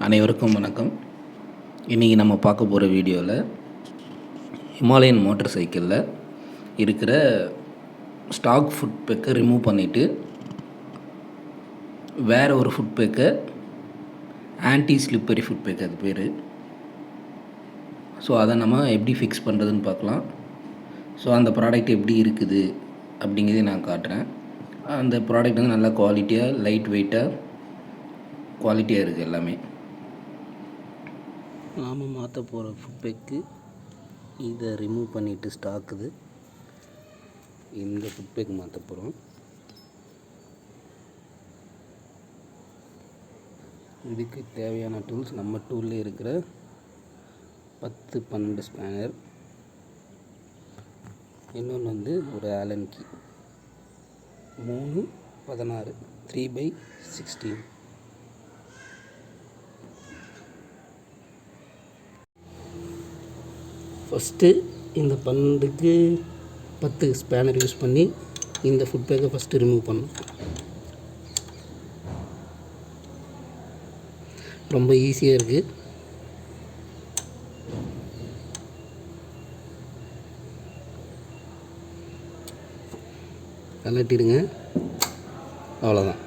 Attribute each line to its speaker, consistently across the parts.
Speaker 1: அனைவருக்கும் வணக்கம். இன்றைக்கி நம்ம பார்க்க போகிற வீடியோவில் ஹிமாலயன் மோட்டார் சைக்கிளில் இருக்கிற ஸ்டாக் ஃபுட் பேக்கை ரிமூவ் பண்ணிவிட்டு வேறு ஒரு ஃபுட் பேக்கை ஆன்டி ஸ்லிப்பரி ஃபுட் பேக் அது பேர். ஸோ அதை நம்ம எப்படி ஃபிக்ஸ் பண்ணுறதுன்னு பார்க்கலாம். ஸோ அந்த ப்ராடக்ட் எப்படி இருக்குது அப்படிங்கிறதையும் நான் காட்டுறேன். அந்த ப்ராடக்ட் வந்து நல்லா குவாலிட்டியாக, லைட் வெயிட்டாக, குவாலிட்டியாக இருக்குது எல்லாமே. நாம் மாற்ற போகிற ஃபுட் பேக்கு இதை ரிமூவ் பண்ணிவிட்டு ஸ்டாக்குது இந்த ஃபுட் பேக் மாற்ற போகிறோம். இதுக்கு தேவையான டூல்ஸ் நம்ம டூல்லே இருக்கிற 10-12 ஸ்பேனர், இன்னொன்று வந்து ஒரு ஆலன் கீ, 3-16 3/16. ஃபஸ்ட்டு இந்த 12க்கு 10 ஸ்பேனர் யூஸ் பண்ணி இந்த ஃபுட் பேக்கை ஃபஸ்ட்டு ரிமூவ் பண்ணணும். ரொம்ப ஈஸியாக இருக்குது. கலட்டிடுங்க, அவ்வளோதான்.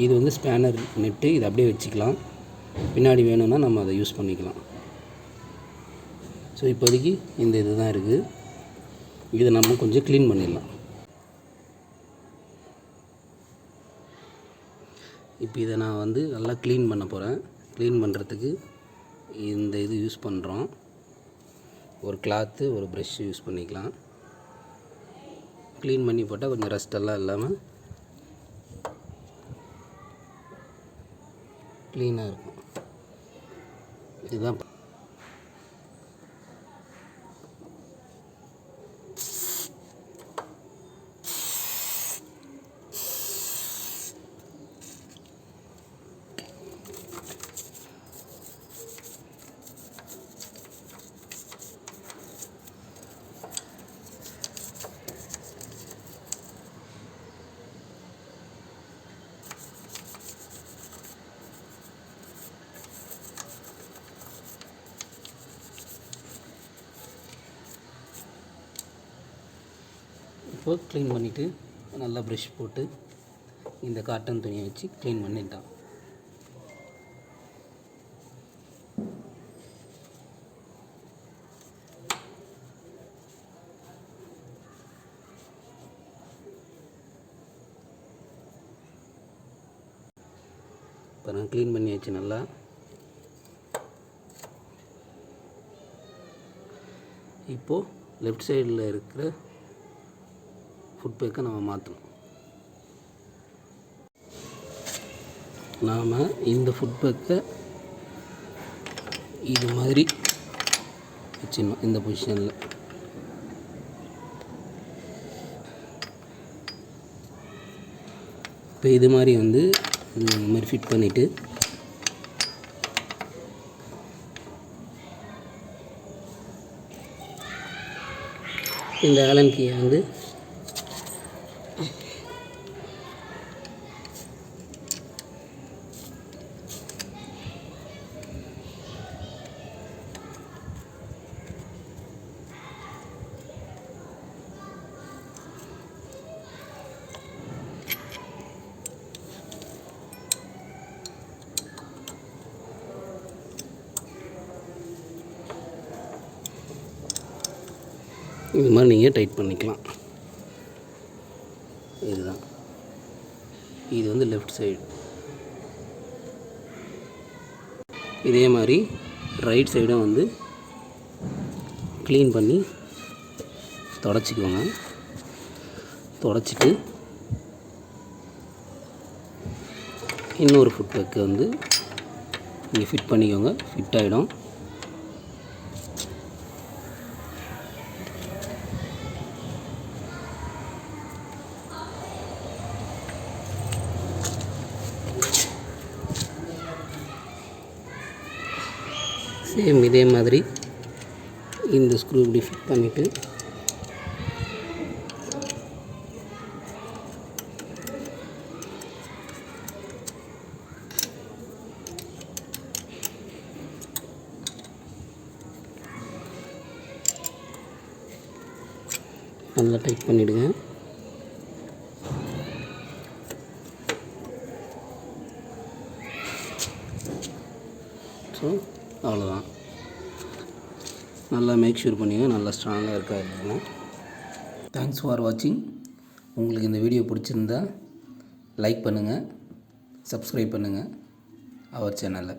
Speaker 1: இது வந்து ஸ்பேனர் நெட்டு, இதை அப்படியே வச்சுக்கலாம். பின்னாடி வேணும்னா நம்ம அதை யூஸ் பண்ணிக்கலாம். ஸோ இப்போதைக்கு இந்த இது தான் இருக்குது. இதை நம்ம கொஞ்சம் க்ளீன் பண்ணிடலாம். இப்போ இதை நான் வந்து நல்லா க்ளீன் பண்ண போகிறேன். க்ளீன் பண்ணுறதுக்கு இந்த இது யூஸ் பண்ணுறோம். ஒரு கிளாத்து, ஒரு ப்ரெஷ்ஷு யூஸ் பண்ணிக்கலாம். க்ளீன் பண்ணி போட்டால் கொஞ்சம் ரஸ்டெல்லாம் இல்லாமல் க்ளீனாக இருக்கும். இதுதான் இப்போ க்ளீன் பண்ணிவிட்டு நல்லா ப்ரஷ் போட்டு இந்த காட்டன் துணியை வச்சு க்ளீன் பண்ணிட்டான். இப்போ நான் க்ளீன் பண்ணியாச்சு நல்லா. இப்போது லெஃப்ட் சைடில் இருக்கிற ஃபுட் பேக்கை நம்ம மாற்றணும். நாம் இந்த ஃபுட் பேக்கை இது மாதிரி வச்சிடணும். இந்த பொசிஷனில் இப்போ இது மாதிரி வந்து இந்த மாதிரி ஃபிட் பண்ணிவிட்டு இந்த ஆலன் கீயை வந்து இது மாதிரி நீங்கள் டைட் பண்ணிக்கலாம். இதுதான், இது வந்து லெஃப்ட் சைடு. இதே மாதிரி ரைட் சைடும் வந்து க்ளீன் பண்ணி தொடச்சிக்கோங்க. தொடச்சிட்டு இன்னொரு ஃபுட் பேக்கு வந்து நீங்கள் ஃபிட் பண்ணிக்கோங்க. ஃபிட் ஆகிடும். சேம் இதே மாதிரி இந்த ஸ்க்ரூ இப்படி ஃபிட் பண்ணிவிட்டு நல்லா டைட் பண்ணிவிடுங்க. ஸோ அவ்வளோதான். நல்லா மேக் ஷூர் பண்ணிங்க நல்லா ஸ்ட்ராங்காக இருக்கா இல்லைன்னா. தேங்க்ஸ் ஃபார் வாட்சிங். உங்களுக்கு இந்த வீடியோ பிடிச்சிருந்தா லைக் பண்ணுங்கள், சப்ஸ்கிரைப் பண்ணுங்கள் அவர் சேனலை.